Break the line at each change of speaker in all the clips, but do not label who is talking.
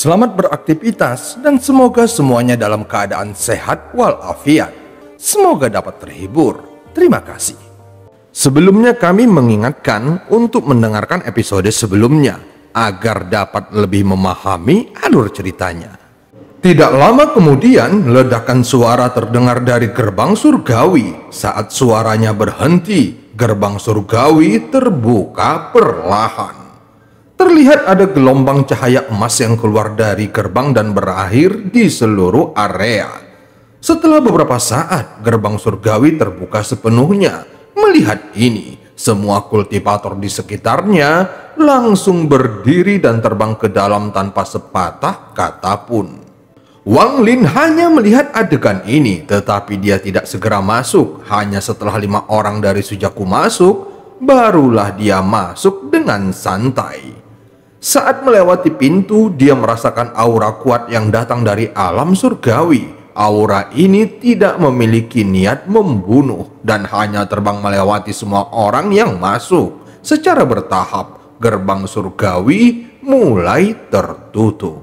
Selamat beraktivitas dan semoga semuanya dalam keadaan sehat walafiat. Semoga dapat terhibur. Terima kasih. Sebelumnya kami mengingatkan untuk mendengarkan episode sebelumnya agar dapat lebih memahami alur ceritanya. Tidak lama kemudian ledakan suara terdengar dari gerbang surgawi. Saat suaranya berhenti, gerbang surgawi terbuka perlahan. Terlihat ada gelombang cahaya emas yang keluar dari gerbang dan berakhir di seluruh area. Setelah beberapa saat, gerbang surgawi terbuka sepenuhnya. Melihat ini, semua kultivator di sekitarnya langsung berdiri dan terbang ke dalam tanpa sepatah kata pun. Wang Lin hanya melihat adegan ini, tetapi dia tidak segera masuk. Hanya setelah 5 orang dari Sujaku masuk, barulah dia masuk dengan santai. Saat melewati pintu, dia merasakan aura kuat yang datang dari alam surgawi. Aura ini tidak memiliki niat membunuh dan hanya terbang melewati semua orang yang masuk. Secara bertahap, gerbang surgawi mulai tertutup.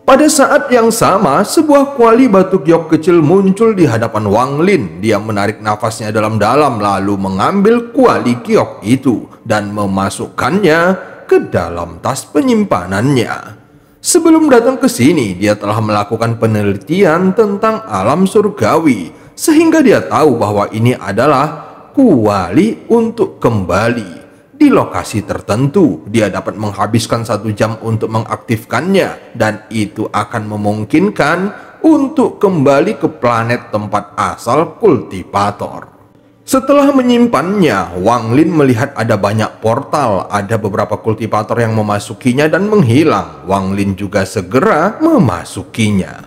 Pada saat yang sama, sebuah kuali batu giok kecil muncul di hadapan Wang Lin. Dia menarik nafasnya dalam-dalam lalu mengambil kuali giok itu dan memasukkannya ke dalam tas penyimpanannya. Sebelum datang ke sini, dia telah melakukan penelitian tentang alam surgawi, sehingga dia tahu bahwa ini adalah kuali untuk kembali. Di lokasi tertentu, dia dapat menghabiskan 1 jam untuk mengaktifkannya, dan itu akan memungkinkan untuk kembali ke planet tempat asal kultivator. Setelah menyimpannya, Wang Lin melihat ada banyak portal, ada beberapa kultivator yang memasukinya dan menghilang. Wang Lin juga segera memasukinya.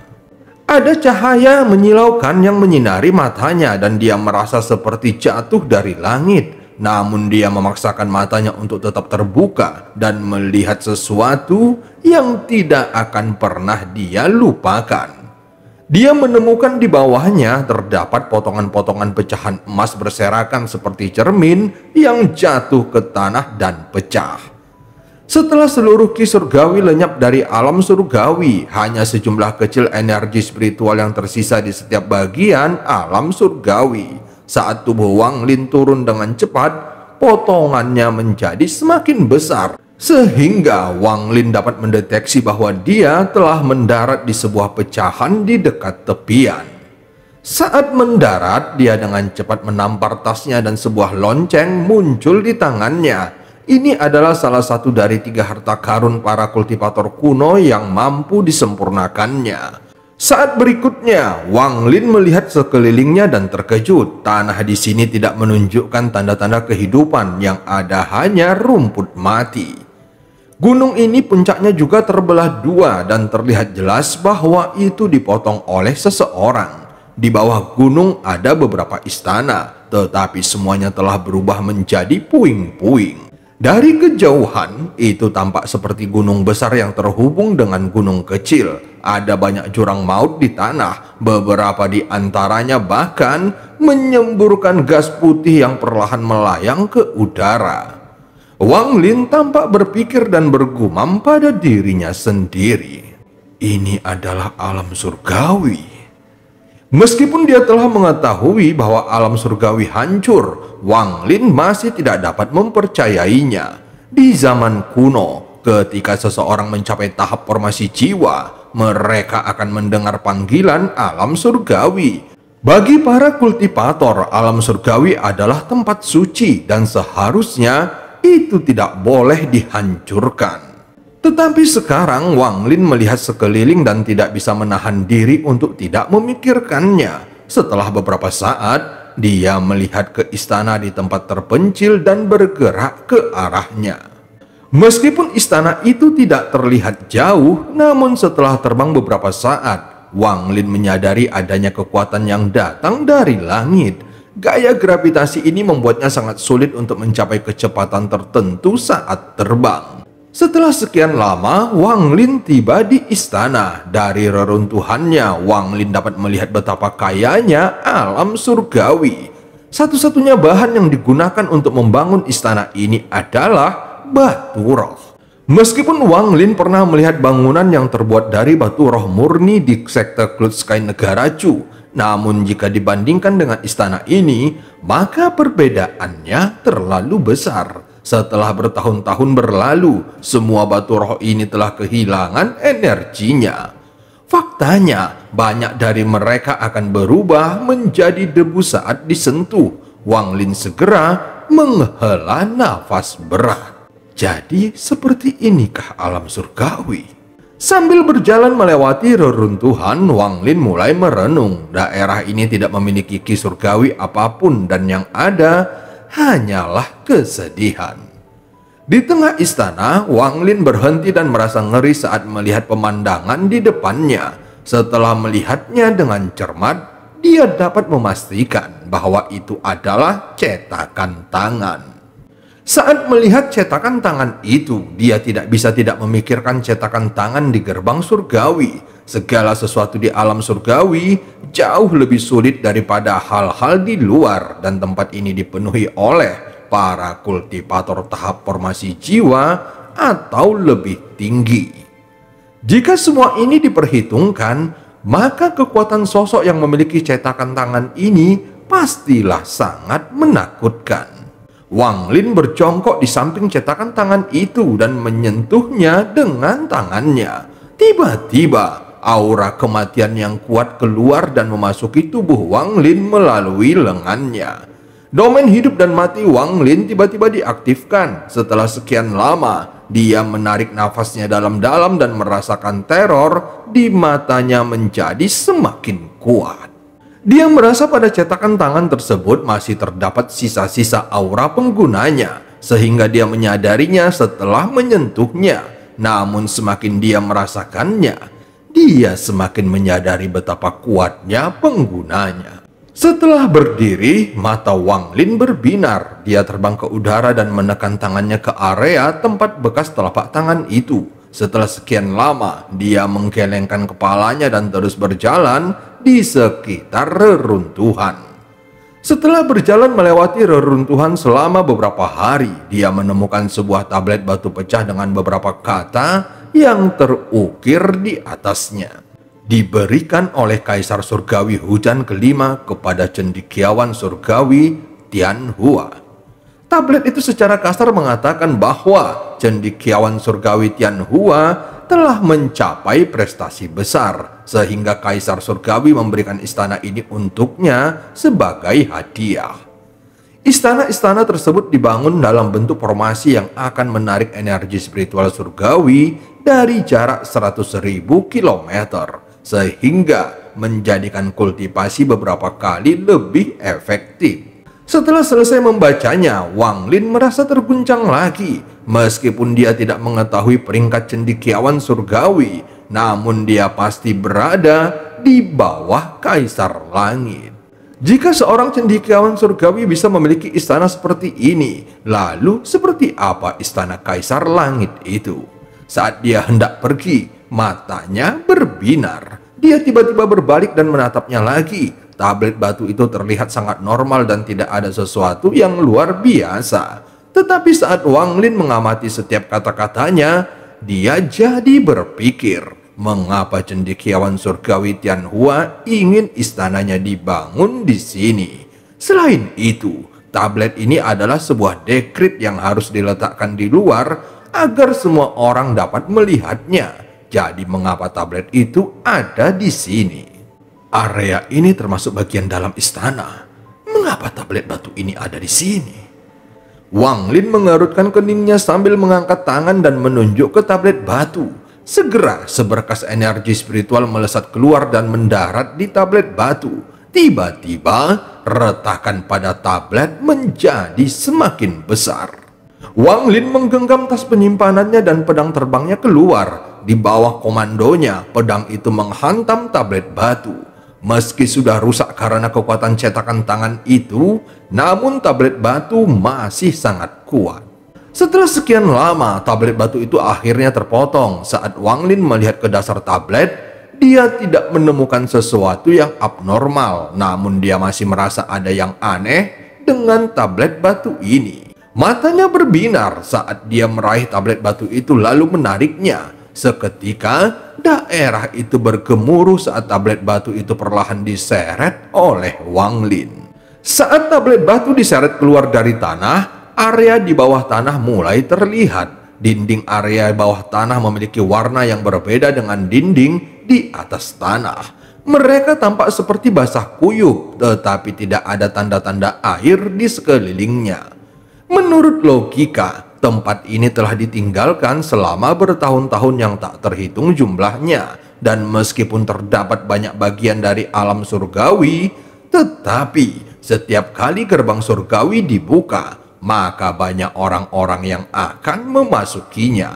Ada cahaya menyilaukan yang menyinari matanya dan dia merasa seperti jatuh dari langit. Namun dia memaksakan matanya untuk tetap terbuka dan melihat sesuatu yang tidak akan pernah dia lupakan. Dia menemukan di bawahnya terdapat potongan-potongan pecahan emas berserakan seperti cermin yang jatuh ke tanah dan pecah. Setelah seluruh ki surgawi lenyap dari alam surgawi, hanya sejumlah kecil energi spiritual yang tersisa di setiap bagian alam surgawi. Saat tubuh Wang Lin turun dengan cepat, potongannya menjadi semakin besar. Sehingga Wang Lin dapat mendeteksi bahwa dia telah mendarat di sebuah pecahan di dekat tepian. Saat mendarat, dia dengan cepat menampar tasnya dan sebuah lonceng muncul di tangannya. Ini adalah salah satu dari 3 harta karun para kultivator kuno yang mampu disempurnakannya. Saat berikutnya, Wang Lin melihat sekelilingnya dan terkejut. Tanah di sini tidak menunjukkan tanda-tanda kehidupan, yang ada hanya rumput mati. Gunung ini puncaknya juga terbelah 2 dan terlihat jelas bahwa itu dipotong oleh seseorang. Di bawah gunung ada beberapa istana, tetapi semuanya telah berubah menjadi puing-puing. Dari kejauhan, itu tampak seperti gunung besar yang terhubung dengan gunung kecil. Ada banyak jurang maut di tanah, beberapa di antaranya bahkan menyemburkan gas putih yang perlahan melayang ke udara. Wang Lin tampak berpikir dan bergumam pada dirinya sendiri. Ini adalah alam surgawi. Meskipun dia telah mengetahui bahwa alam surgawi hancur, Wang Lin masih tidak dapat mempercayainya. Di zaman kuno, ketika seseorang mencapai tahap formasi jiwa, mereka akan mendengar panggilan alam surgawi. Bagi para kultivator, alam surgawi adalah tempat suci dan seharusnya itu tidak boleh dihancurkan. Tetapi sekarang Wang Lin melihat sekeliling dan tidak bisa menahan diri untuk tidak memikirkannya. Setelah beberapa saat, dia melihat ke istana di tempat terpencil dan bergerak ke arahnya. Meskipun istana itu tidak terlihat jauh, namun setelah terbang beberapa saat, Wang Lin menyadari adanya kekuatan yang datang dari langit. Gaya gravitasi ini membuatnya sangat sulit untuk mencapai kecepatan tertentu saat terbang. Setelah sekian lama, Wang Lin tiba di istana. Dari reruntuhannya, Wang Lin dapat melihat betapa kayanya alam surgawi. Satu-satunya bahan yang digunakan untuk membangun istana ini adalah batu roh. Meskipun Wang Lin pernah melihat bangunan yang terbuat dari batu roh murni di sekte Cloud Sky negara Chu, namun jika dibandingkan dengan istana ini, maka perbedaannya terlalu besar. Setelah bertahun-tahun berlalu, semua batu roh ini telah kehilangan energinya. Faktanya, banyak dari mereka akan berubah menjadi debu saat disentuh. Wang Lin segera menghela nafas berat. Jadi seperti inikah alam surgawi? Sambil berjalan melewati reruntuhan, Wang Lin mulai merenung. Daerah ini tidak memiliki ki surgawi apapun dan yang ada hanyalah kesedihan. Di tengah istana, Wang Lin berhenti dan merasa ngeri saat melihat pemandangan di depannya. Setelah melihatnya dengan cermat, dia dapat memastikan bahwa itu adalah cetakan tangan. Saat melihat cetakan tangan itu, dia tidak bisa tidak memikirkan cetakan tangan di gerbang surgawi. Segala sesuatu di alam surgawi jauh lebih sulit daripada hal-hal di luar, dan tempat ini dipenuhi oleh para kultivator tahap formasi jiwa atau lebih tinggi. Jika semua ini diperhitungkan, maka kekuatan sosok yang memiliki cetakan tangan ini pastilah sangat menakutkan. Wang Lin berjongkok di samping cetakan tangan itu dan menyentuhnya dengan tangannya. Tiba-tiba, aura kematian yang kuat keluar dan memasuki tubuh Wang Lin melalui lengannya. Domain hidup dan mati Wang Lin tiba-tiba diaktifkan. Setelah sekian lama, dia menarik nafasnya dalam-dalam dan merasakan teror di matanya menjadi semakin kuat. Dia merasa pada cetakan tangan tersebut masih terdapat sisa-sisa aura penggunanya, sehingga dia menyadarinya setelah menyentuhnya. Namun semakin dia merasakannya, dia semakin menyadari betapa kuatnya penggunanya. Setelah berdiri, mata Wang Lin berbinar. Dia terbang ke udara dan menekan tangannya ke area tempat bekas telapak tangan itu. Setelah sekian lama, dia menggelengkan kepalanya dan terus berjalan di sekitar reruntuhan. Setelah berjalan melewati reruntuhan selama beberapa hari, dia menemukan sebuah tablet batu pecah dengan beberapa kata yang terukir di atasnya. Diberikan oleh Kaisar Surgawi Hujan kelima kepada cendekiawan surgawi Tianhua. Tablet itu secara kasar mengatakan bahwa cendekiawan surgawi Tianhua telah mencapai prestasi besar, sehingga Kaisar Surgawi memberikan istana ini untuknya sebagai hadiah. Istana-istana tersebut dibangun dalam bentuk formasi yang akan menarik energi spiritual surgawi dari jarak 100.000 kilometer, sehingga menjadikan kultivasi beberapa kali lebih efektif. Setelah selesai membacanya, Wang Lin merasa terguncang lagi. Meskipun dia tidak mengetahui peringkat cendekiawan surgawi, namun dia pasti berada di bawah Kaisar Langit. Jika seorang cendekiawan surgawi bisa memiliki istana seperti ini, lalu seperti apa istana Kaisar Langit itu? Saat dia hendak pergi, matanya berbinar. Dia tiba-tiba berbalik dan menatapnya lagi. Tablet batu itu terlihat sangat normal dan tidak ada sesuatu yang luar biasa. Tetapi saat Wang Lin mengamati setiap kata-katanya, dia jadi berpikir, mengapa cendekiawan surgawi Tianhua ingin istananya dibangun di sini? Selain itu, tablet ini adalah sebuah dekrit yang harus diletakkan di luar agar semua orang dapat melihatnya. Jadi mengapa tablet itu ada di sini? Area ini termasuk bagian dalam istana. Mengapa tablet batu ini ada di sini? Wang Lin mengerutkan keningnya sambil mengangkat tangan dan menunjuk ke tablet batu. Segera seberkas energi spiritual melesat keluar dan mendarat di tablet batu. Tiba-tiba retakan pada tablet menjadi semakin besar. Wang Lin menggenggam tas penyimpanannya dan pedang terbangnya keluar. Di bawah komandonya, pedang itu menghantam tablet batu. Meski sudah rusak karena kekuatan cetakan tangan itu, namun tablet batu masih sangat kuat. Setelah sekian lama, tablet batu itu akhirnya terpotong. Saat Wang Lin melihat ke dasar tablet, dia tidak menemukan sesuatu yang abnormal. Namun dia masih merasa ada yang aneh dengan tablet batu ini. Matanya berbinar saat dia meraih tablet batu itu lalu menariknya. Seketika daerah itu bergemuruh saat tablet batu itu perlahan diseret oleh Wang Lin. Saat tablet batu diseret keluar dari tanah, area di bawah tanah mulai terlihat. Dinding area bawah tanah memiliki warna yang berbeda dengan dinding di atas tanah. Mereka tampak seperti basah kuyup, tetapi tidak ada tanda-tanda air di sekelilingnya. Menurut logika, tempat ini telah ditinggalkan selama bertahun-tahun yang tak terhitung jumlahnya. Dan meskipun terdapat banyak bagian dari alam surgawi, tetapi setiap kali gerbang surgawi dibuka, maka banyak orang-orang yang akan memasukinya.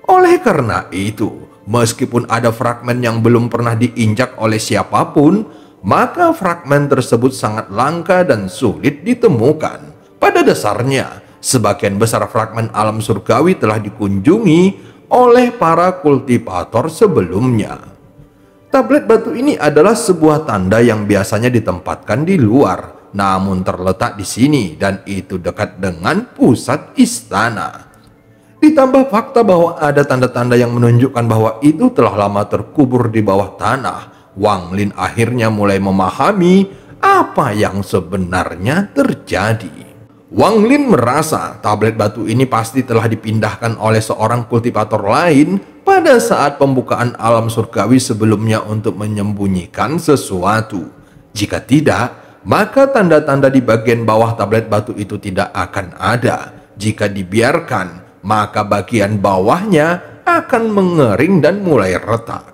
Oleh karena itu, meskipun ada fragmen yang belum pernah diinjak oleh siapapun, maka fragmen tersebut sangat langka dan sulit ditemukan. Pada dasarnya, sebagian besar fragmen alam surgawi telah dikunjungi oleh para kultivator sebelumnya. Tablet batu ini adalah sebuah tanda yang biasanya ditempatkan di luar, namun terletak di sini dan itu dekat dengan pusat istana. Ditambah fakta bahwa ada tanda-tanda yang menunjukkan bahwa itu telah lama terkubur di bawah tanah, Wang Lin akhirnya mulai memahami apa yang sebenarnya terjadi. Wang Lin merasa tablet batu ini pasti telah dipindahkan oleh seorang kultivator lain pada saat pembukaan alam surgawi sebelumnya untuk menyembunyikan sesuatu. Jika tidak, maka tanda-tanda di bagian bawah tablet batu itu tidak akan ada. Jika dibiarkan, maka bagian bawahnya akan mengering dan mulai retak.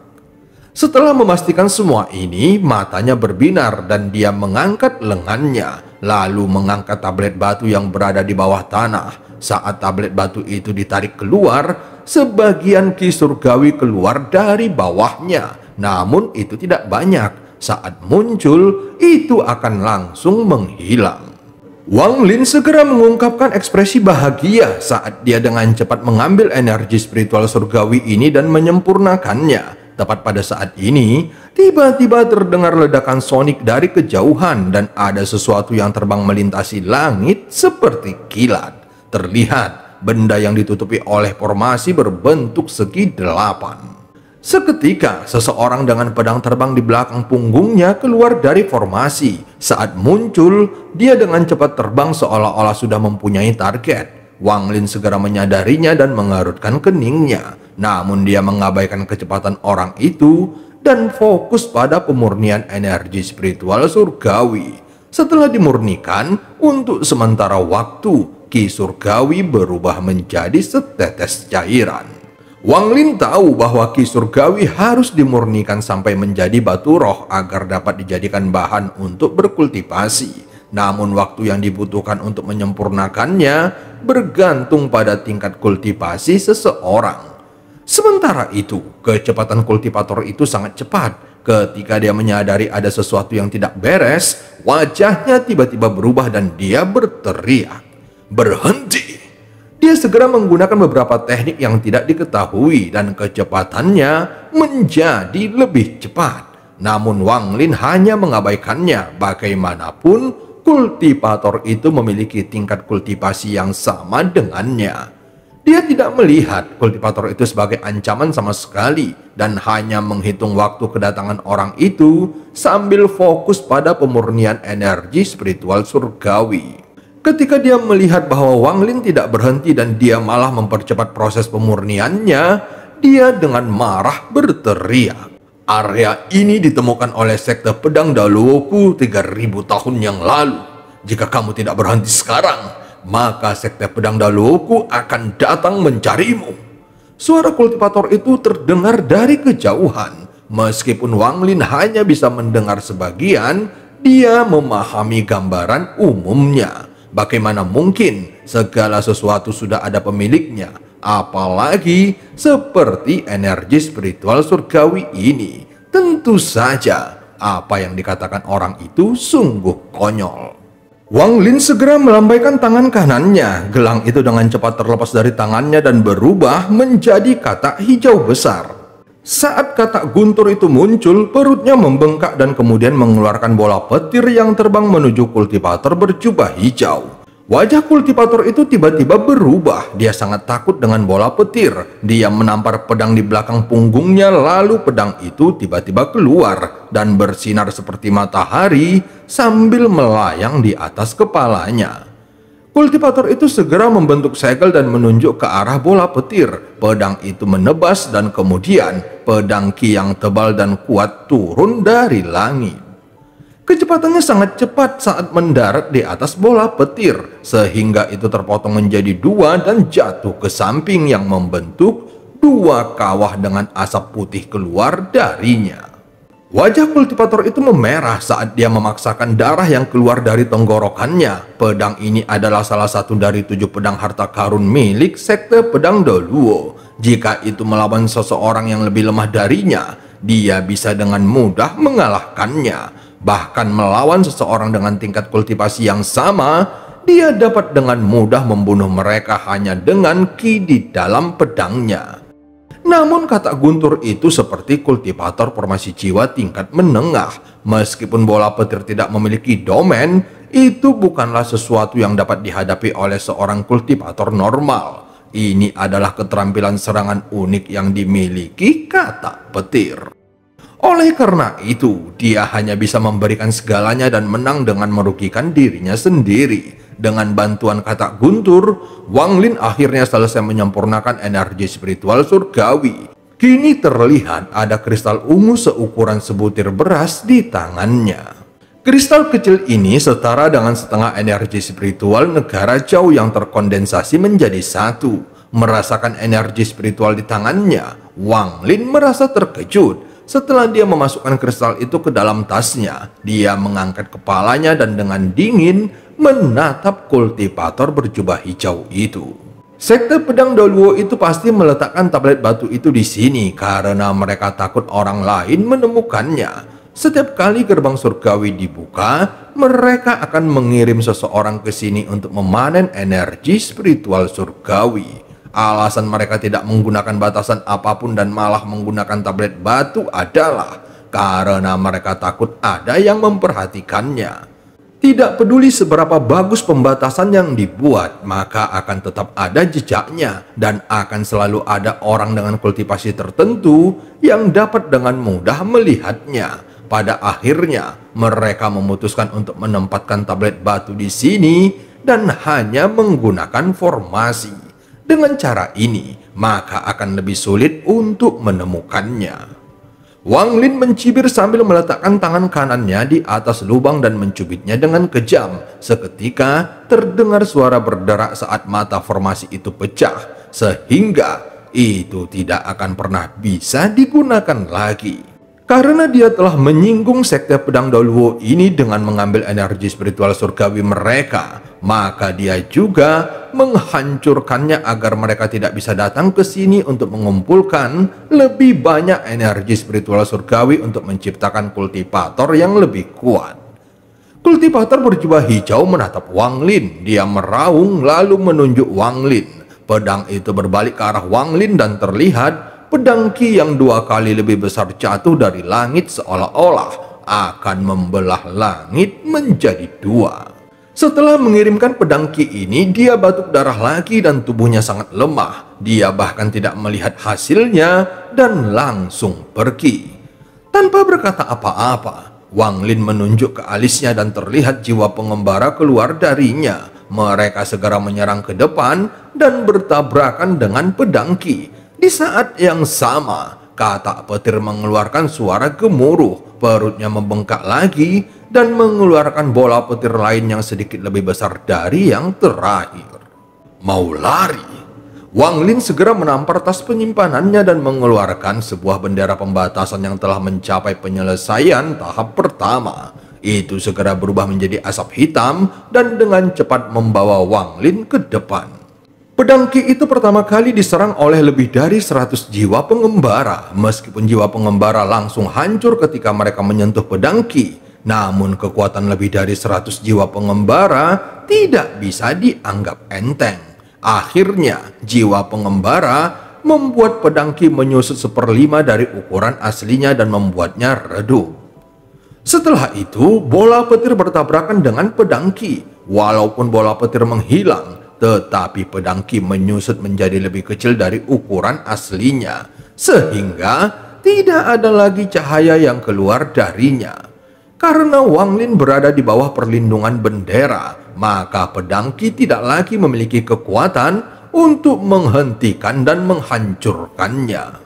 Setelah memastikan semua ini, matanya berbinar dan dia mengangkat lengannya, lalu mengangkat tablet batu yang berada di bawah tanah. Saat tablet batu itu ditarik keluar, sebagian ki surgawi keluar dari bawahnya. Namun itu tidak banyak. Saat muncul, itu akan langsung menghilang. Wang Lin segera mengungkapkan ekspresi bahagia saat dia dengan cepat mengambil energi spiritual surgawi ini dan menyempurnakannya. Tepat pada saat ini, tiba-tiba terdengar ledakan sonik dari kejauhan dan ada sesuatu yang terbang melintasi langit seperti kilat. Terlihat benda yang ditutupi oleh formasi berbentuk segi 8. Seketika, seseorang dengan pedang terbang di belakang punggungnya keluar dari formasi. Saat muncul, dia dengan cepat terbang seolah-olah sudah mempunyai target. Wang Lin segera menyadarinya dan mengerutkan keningnya. Namun dia mengabaikan kecepatan orang itu dan fokus pada pemurnian energi spiritual surgawi. Setelah dimurnikan, untuk sementara waktu, ki surgawi berubah menjadi setetes cairan. Wang Lin tahu bahwa ki surgawi harus dimurnikan sampai menjadi batu roh agar dapat dijadikan bahan untuk berkultivasi. Namun waktu yang dibutuhkan untuk menyempurnakannya bergantung pada tingkat kultivasi seseorang. Sementara itu, kecepatan kultivator itu sangat cepat. Ketika dia menyadari ada sesuatu yang tidak beres, wajahnya tiba-tiba berubah dan dia berteriak, "Berhenti!" Dia segera menggunakan beberapa teknik yang tidak diketahui dan kecepatannya menjadi lebih cepat. Namun Wang Lin hanya mengabaikannya. Bagaimanapun, kultivator itu memiliki tingkat kultivasi yang sama dengannya. Dia tidak melihat kultivator itu sebagai ancaman sama sekali dan hanya menghitung waktu kedatangan orang itu sambil fokus pada pemurnian energi spiritual surgawi. Ketika dia melihat bahwa Wang Lin tidak berhenti dan dia malah mempercepat proses pemurniannya, dia dengan marah berteriak, "Area ini ditemukan oleh sekte pedang Daluoku 3000 tahun yang lalu. Jika kamu tidak berhenti sekarang, maka sekte pedang Daluoku akan datang mencarimu." Suara kultivator itu terdengar dari kejauhan. Meskipun Wang Lin hanya bisa mendengar sebagian, dia memahami gambaran umumnya. Bagaimana mungkin segala sesuatu sudah ada pemiliknya, apalagi seperti energi spiritual surgawi ini. Tentu saja apa yang dikatakan orang itu sungguh konyol. Wang Lin segera melambaikan tangan kanannya. Gelang itu dengan cepat terlepas dari tangannya dan berubah menjadi katak hijau besar. Saat katak guntur itu muncul, perutnya membengkak dan kemudian mengeluarkan bola petir yang terbang menuju kultivator berjubah hijau. Wajah kultivator itu tiba-tiba berubah. Dia sangat takut dengan bola petir. Dia menampar pedang di belakang punggungnya, lalu pedang itu tiba-tiba keluar dan bersinar seperti matahari sambil melayang di atas kepalanya. Kultivator itu segera membentuk segel dan menunjuk ke arah bola petir. Pedang itu menebas dan kemudian pedang Ki yang tebal dan kuat turun dari langit. Kecepatannya sangat cepat saat mendarat di atas bola petir, sehingga itu terpotong menjadi dua dan jatuh ke samping yang membentuk dua kawah dengan asap putih keluar darinya. Wajah kultivator itu memerah saat dia memaksakan darah yang keluar dari tenggorokannya. Pedang ini adalah salah satu dari 7 pedang harta karun milik sekte pedang Doluo. Jika itu melawan seseorang yang lebih lemah darinya, dia bisa dengan mudah mengalahkannya. Bahkan melawan seseorang dengan tingkat kultivasi yang sama, dia dapat dengan mudah membunuh mereka hanya dengan ki di dalam pedangnya. Namun kata Guntur itu seperti kultivator formasi jiwa tingkat menengah. Meskipun bola petir tidak memiliki domain, itu bukanlah sesuatu yang dapat dihadapi oleh seorang kultivator normal. Ini adalah keterampilan serangan unik yang dimiliki kata petir. Oleh karena itu, dia hanya bisa memberikan segalanya dan menang dengan merugikan dirinya sendiri. Dengan bantuan kata Guntur, Wang Lin akhirnya selesai menyempurnakan energi spiritual surgawi. Kini terlihat ada kristal ungu seukuran sebutir beras di tangannya. Kristal kecil ini setara dengan setengah energi spiritual negara Zhao yang terkondensasi menjadi satu. Merasakan energi spiritual di tangannya, Wang Lin merasa terkejut. Setelah dia memasukkan kristal itu ke dalam tasnya, dia mengangkat kepalanya dan dengan dingin menatap kultivator berjubah hijau itu. Sekte pedang Doluo itu pasti meletakkan tablet batu itu di sini karena mereka takut orang lain menemukannya. Setiap kali gerbang surgawi dibuka, mereka akan mengirim seseorang ke sini untuk memanen energi spiritual surgawi. Alasan mereka tidak menggunakan batasan apapun dan malah menggunakan tablet batu adalah karena mereka takut ada yang memperhatikannya. Tidak peduli seberapa bagus pembatasan yang dibuat, maka akan tetap ada jejaknya dan akan selalu ada orang dengan kultivasi tertentu yang dapat dengan mudah melihatnya. Pada akhirnya, mereka memutuskan untuk menempatkan tablet batu di sini dan hanya menggunakan formasi. Dengan cara ini, maka akan lebih sulit untuk menemukannya. Wang Lin mencibir sambil meletakkan tangan kanannya di atas lubang dan mencubitnya dengan kejam. Seketika terdengar suara berderak saat mata formasi itu pecah, sehingga itu tidak akan pernah bisa digunakan lagi. Karena dia telah menyinggung sekte pedang Doluo ini dengan mengambil energi spiritual surgawi mereka, maka dia juga menghancurkannya agar mereka tidak bisa datang ke sini untuk mengumpulkan lebih banyak energi spiritual surgawi untuk menciptakan kultivator yang lebih kuat. Kultivator berjubah hijau menatap Wang Lin. Dia meraung lalu menunjuk Wang Lin. Pedang itu berbalik ke arah Wang Lin dan terlihat pedang Ki yang 2 kali lebih besar jatuh dari langit seolah-olah akan membelah langit menjadi 2. Setelah mengirimkan pedang Ki ini, dia batuk darah lagi dan tubuhnya sangat lemah. Dia bahkan tidak melihat hasilnya dan langsung pergi. Tanpa berkata apa-apa, Wang Lin menunjuk ke alisnya dan terlihat jiwa pengembara keluar darinya. Mereka segera menyerang ke depan dan bertabrakan dengan pedang Ki. Di saat yang sama, katak petir mengeluarkan suara gemuruh, perutnya membengkak lagi dan mengeluarkan bola petir lain yang sedikit lebih besar dari yang terakhir. Mau lari? Wang Lin segera menampar tas penyimpanannya dan mengeluarkan sebuah bendera pembatasan yang telah mencapai penyelesaian tahap pertama. Itu segera berubah menjadi asap hitam dan dengan cepat membawa Wang Lin ke depan. Pedang Ki itu pertama kali diserang oleh lebih dari 100 jiwa pengembara. Meskipun jiwa pengembara langsung hancur ketika mereka menyentuh pedang Ki, namun kekuatan lebih dari 100 jiwa pengembara tidak bisa dianggap enteng. Akhirnya, jiwa pengembara membuat pedang Ki menyusut 1/5 dari ukuran aslinya dan membuatnya redup. Setelah itu, bola petir bertabrakan dengan pedang Qi. Walaupun bola petir menghilang, tetapi pedang Qi menyusut menjadi lebih kecil dari ukuran aslinya, sehingga tidak ada lagi cahaya yang keluar darinya. Karena Wang Lin berada di bawah perlindungan bendera, maka pedang Qi tidak lagi memiliki kekuatan untuk menghentikan dan menghancurkannya.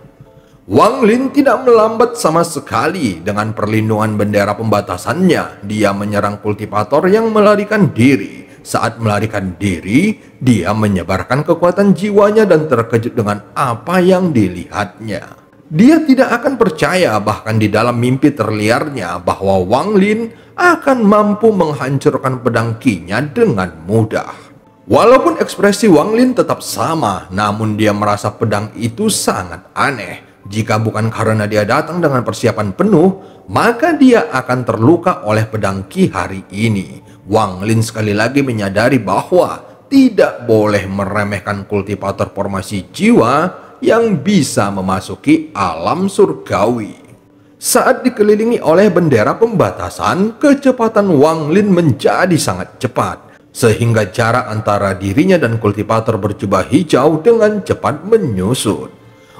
Wang Lin tidak melambat sama sekali. Dengan perlindungan bendera pembatasannya, dia menyerang kultivator yang melarikan diri. Saat melarikan diri, dia menyebarkan kekuatan jiwanya dan terkejut dengan apa yang dilihatnya. Dia tidak akan percaya, bahkan di dalam mimpi terliarnya, bahwa Wang Lin akan mampu menghancurkan pedang Qi-nya dengan mudah. Walaupun ekspresi Wang Lin tetap sama, namun dia merasa pedang itu sangat aneh. Jika bukan karena dia datang dengan persiapan penuh, maka dia akan terluka oleh pedang Qi hari ini. Wang Lin sekali lagi menyadari bahwa tidak boleh meremehkan kultivator formasi jiwa yang bisa memasuki alam surgawi. Saat dikelilingi oleh bendera pembatasan, kecepatan Wang Lin menjadi sangat cepat, sehingga jarak antara dirinya dan kultivator berjubah hijau dengan cepat menyusut.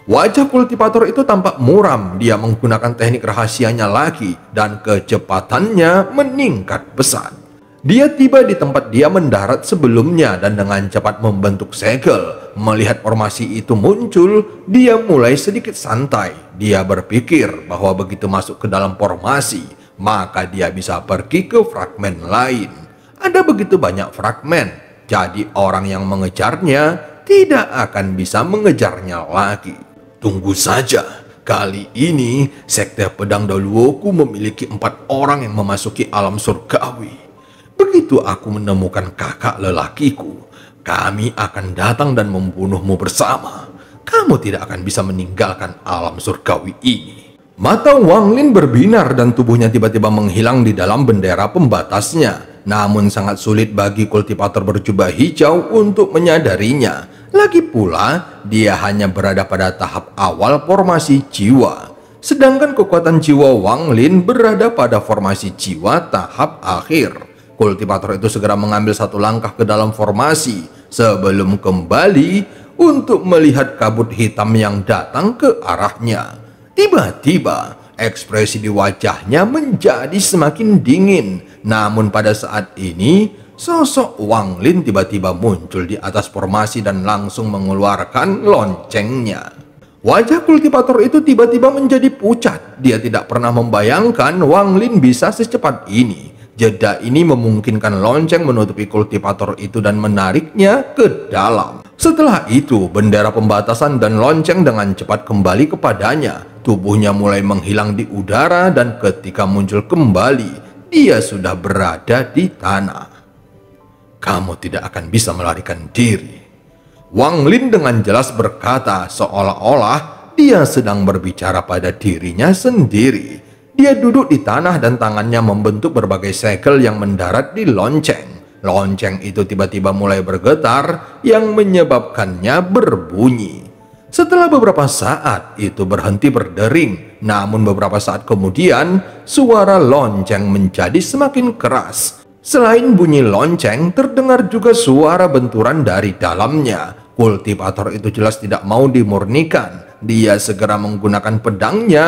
Wajah kultivator itu tampak muram. Dia menggunakan teknik rahasianya lagi dan kecepatannya meningkat pesat. Dia tiba di tempat dia mendarat sebelumnya dan dengan cepat membentuk segel. Melihat formasi itu muncul, dia mulai sedikit santai. Dia berpikir bahwa begitu masuk ke dalam formasi, maka dia bisa pergi ke fragmen lain. Ada begitu banyak fragmen, jadi orang yang mengejarnya tidak akan bisa mengejarnya lagi. Tunggu saja, kali ini Sekte Pedang Daluoku memiliki 4 orang yang memasuki alam surgawi. Begitu aku menemukan kakak lelakiku, kami akan datang dan membunuhmu bersama. Kamu tidak akan bisa meninggalkan alam surgawi ini. Mata Wang Lin berbinar dan tubuhnya tiba-tiba menghilang di dalam bendera pembatasnya. Namun sangat sulit bagi kultivator berjubah hijau untuk menyadarinya. Lagi pula, dia hanya berada pada tahap awal formasi jiwa. Sedangkan kekuatan jiwa Wang Lin berada pada formasi jiwa tahap akhir. Kultivator itu segera mengambil satu langkah ke dalam formasi sebelum kembali untuk melihat kabut hitam yang datang ke arahnya. Tiba-tiba, ekspresi di wajahnya menjadi semakin dingin. Namun pada saat ini, sosok Wang Lin tiba-tiba muncul di atas formasi dan langsung mengeluarkan loncengnya. Wajah kultivator itu tiba-tiba menjadi pucat. Dia tidak pernah membayangkan Wang Lin bisa secepat ini. Jeda ini memungkinkan lonceng menutupi kultivator itu dan menariknya ke dalam. Setelah itu, bendera pembatasan dan lonceng dengan cepat kembali kepadanya. Tubuhnya mulai menghilang di udara dan ketika muncul kembali, dia sudah berada di tanah. Kamu tidak akan bisa melarikan diri. Wang Lin dengan jelas berkata seolah-olah dia sedang berbicara pada dirinya sendiri. Dia duduk di tanah dan tangannya membentuk berbagai segel yang mendarat di lonceng. Lonceng itu tiba-tiba mulai bergetar yang menyebabkannya berbunyi. Setelah beberapa saat itu berhenti berdering. Namun beberapa saat kemudian suara lonceng menjadi semakin keras. Selain bunyi lonceng, terdengar juga suara benturan dari dalamnya. Kultivator itu jelas tidak mau dimurnikan. Dia segera menggunakan pedangnya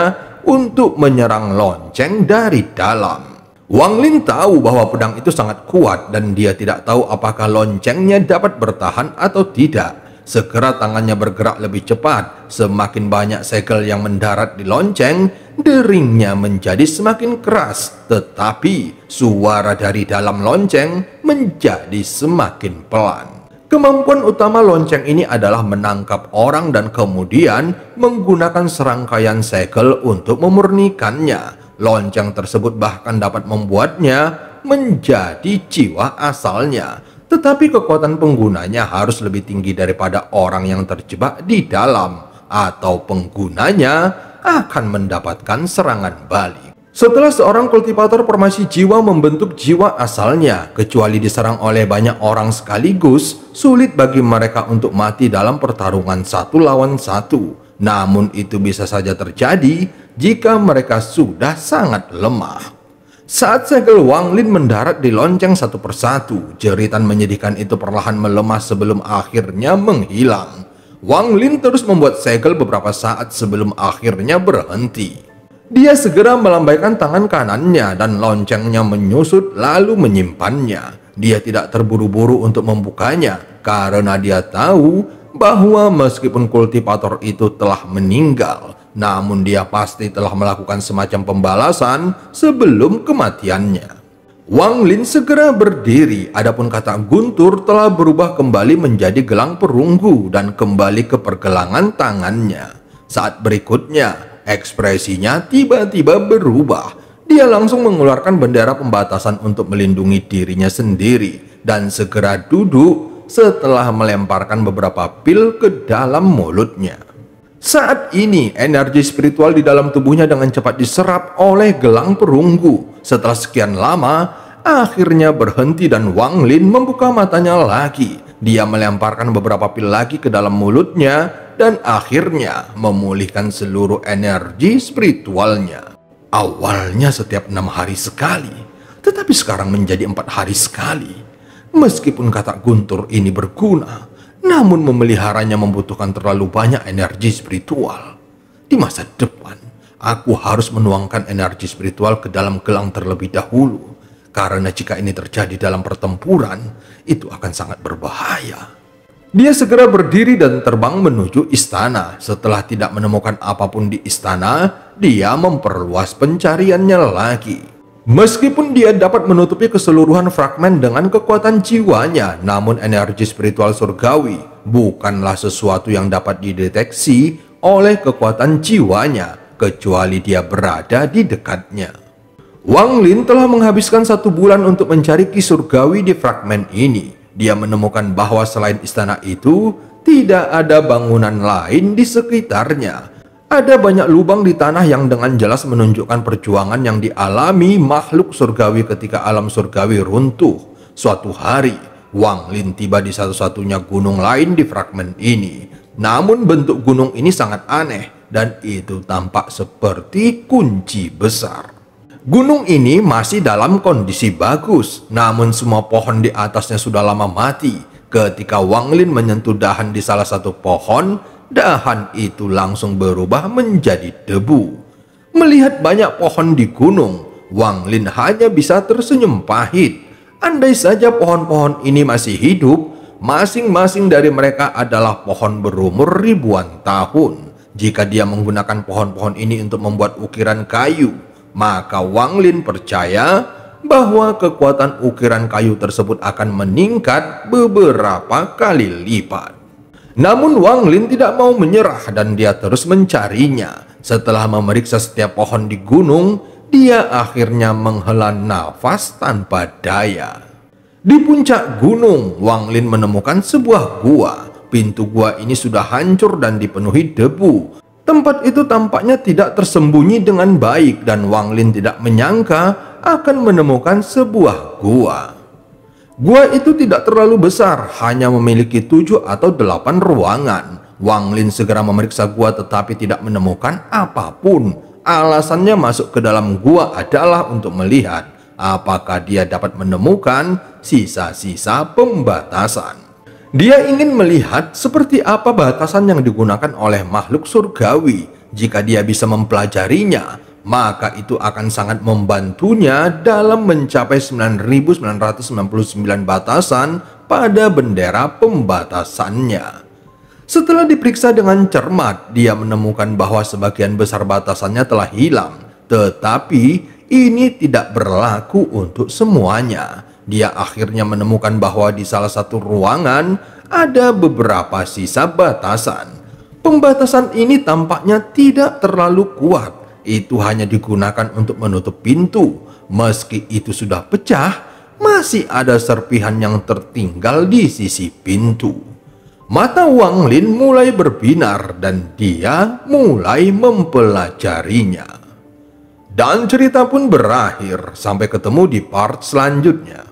untuk menyerang lonceng dari dalam. Wang Lin tahu bahwa pedang itu sangat kuat dan dia tidak tahu apakah loncengnya dapat bertahan atau tidak. Segera tangannya bergerak lebih cepat. Semakin banyak segel yang mendarat di lonceng, deringnya menjadi semakin keras. Tetapi suara dari dalam lonceng menjadi semakin pelan. Kemampuan utama lonceng ini adalah menangkap orang dan kemudian menggunakan serangkaian segel untuk memurnikannya. Lonceng tersebut bahkan dapat membuatnya menjadi jiwa asalnya. Tetapi kekuatan penggunanya harus lebih tinggi daripada orang yang terjebak di dalam, atau penggunanya akan mendapatkan serangan balik. Setelah seorang kultivator formasi jiwa membentuk jiwa asalnya, kecuali diserang oleh banyak orang sekaligus, sulit bagi mereka untuk mati dalam pertarungan 1 lawan 1. Namun itu bisa saja terjadi jika mereka sudah sangat lemah. Saat segel Wang Lin mendarat di lonceng satu persatu, jeritan menyedihkan itu perlahan melemah sebelum akhirnya menghilang. Wang Lin terus membuat segel beberapa saat sebelum akhirnya berhenti. Dia segera melambaikan tangan kanannya dan loncengnya menyusut lalu menyimpannya. Dia tidak terburu-buru untuk membukanya karena dia tahu bahwa meskipun kultivator itu telah meninggal, namun dia pasti telah melakukan semacam pembalasan sebelum kematiannya. Wang Lin segera berdiri, adapun kata guntur telah berubah kembali menjadi gelang perunggu dan kembali ke pergelangan tangannya. Saat berikutnya, ekspresinya tiba-tiba berubah. Dia langsung mengeluarkan bendera pembatasan untuk melindungi dirinya sendiri dan segera duduk setelah melemparkan beberapa pil ke dalam mulutnya. Saat ini, energi spiritual di dalam tubuhnya dengan cepat diserap oleh gelang perunggu. Setelah sekian lama, akhirnya berhenti dan Wang Lin membuka matanya lagi. Dia melemparkan beberapa pil lagi ke dalam mulutnya dan akhirnya memulihkan seluruh energi spiritualnya. Awalnya setiap 6 hari sekali, tetapi sekarang menjadi 4 hari sekali. Meskipun kata guntur ini berguna, namun memeliharanya membutuhkan terlalu banyak energi spiritual. Di masa depan, aku harus menuangkan energi spiritual ke dalam gelang terlebih dahulu. Karena jika ini terjadi dalam pertempuran, itu akan sangat berbahaya. Dia segera berdiri dan terbang menuju istana. Setelah tidak menemukan apapun di istana, dia memperluas pencariannya lagi. Meskipun dia dapat menutupi keseluruhan fragmen dengan kekuatan jiwanya, namun energi spiritual surgawi bukanlah sesuatu yang dapat dideteksi oleh kekuatan jiwanya, kecuali dia berada di dekatnya. Wang Lin telah menghabiskan 1 bulan untuk mencari ki surgawi di fragmen ini. Dia menemukan bahwa selain istana itu, tidak ada bangunan lain di sekitarnya. Ada banyak lubang di tanah yang dengan jelas menunjukkan perjuangan yang dialami makhluk surgawi ketika alam surgawi runtuh. Suatu hari, Wang Lin tiba di satu-satunya gunung lain di fragmen ini. Namun bentuk gunung ini sangat aneh dan itu tampak seperti kunci besar. Gunung ini masih dalam kondisi bagus, namun semua pohon di atasnya sudah lama mati. Ketika Wang Lin menyentuh dahan di salah satu pohon, dahan itu langsung berubah menjadi debu. Melihat banyak pohon di gunung, Wang Lin hanya bisa tersenyum pahit. Andai saja pohon-pohon ini masih hidup, masing-masing dari mereka adalah pohon berumur ribuan tahun. Jika dia menggunakan pohon-pohon ini untuk membuat ukiran kayu, maka Wang Lin percaya bahwa kekuatan ukiran kayu tersebut akan meningkat beberapa kali lipat. Namun Wang Lin tidak mau menyerah dan dia terus mencarinya. Setelah memeriksa setiap pohon di gunung, dia akhirnya menghela nafas tanpa daya. Di puncak gunung, Wang Lin menemukan sebuah gua. Pintu gua ini sudah hancur dan dipenuhi debu. Tempat itu tampaknya tidak tersembunyi dengan baik dan Wang Lin tidak menyangka akan menemukan sebuah gua. Gua itu tidak terlalu besar, hanya memiliki 7 atau 8 ruangan. Wang Lin segera memeriksa gua tetapi tidak menemukan apapun. Alasannya masuk ke dalam gua adalah untuk melihat apakah dia dapat menemukan sisa-sisa pembatasan. Dia ingin melihat seperti apa batasan yang digunakan oleh makhluk surgawi. Jika dia bisa mempelajarinya, maka itu akan sangat membantunya dalam mencapai 9.999 batasan pada bendera pembatasannya. Setelah diperiksa dengan cermat, dia menemukan bahwa sebagian besar batasannya telah hilang. Tetapi ini tidak berlaku untuk semuanya. Dia akhirnya menemukan bahwa di salah satu ruangan ada beberapa sisa batasan. Pembatasan ini tampaknya tidak terlalu kuat. Itu hanya digunakan untuk menutup pintu. Meski itu sudah pecah, masih ada serpihan yang tertinggal di sisi pintu. Mata Wang Lin mulai berbinar dan dia mulai mempelajarinya. Dan cerita pun berakhir. Sampai ketemu di part selanjutnya.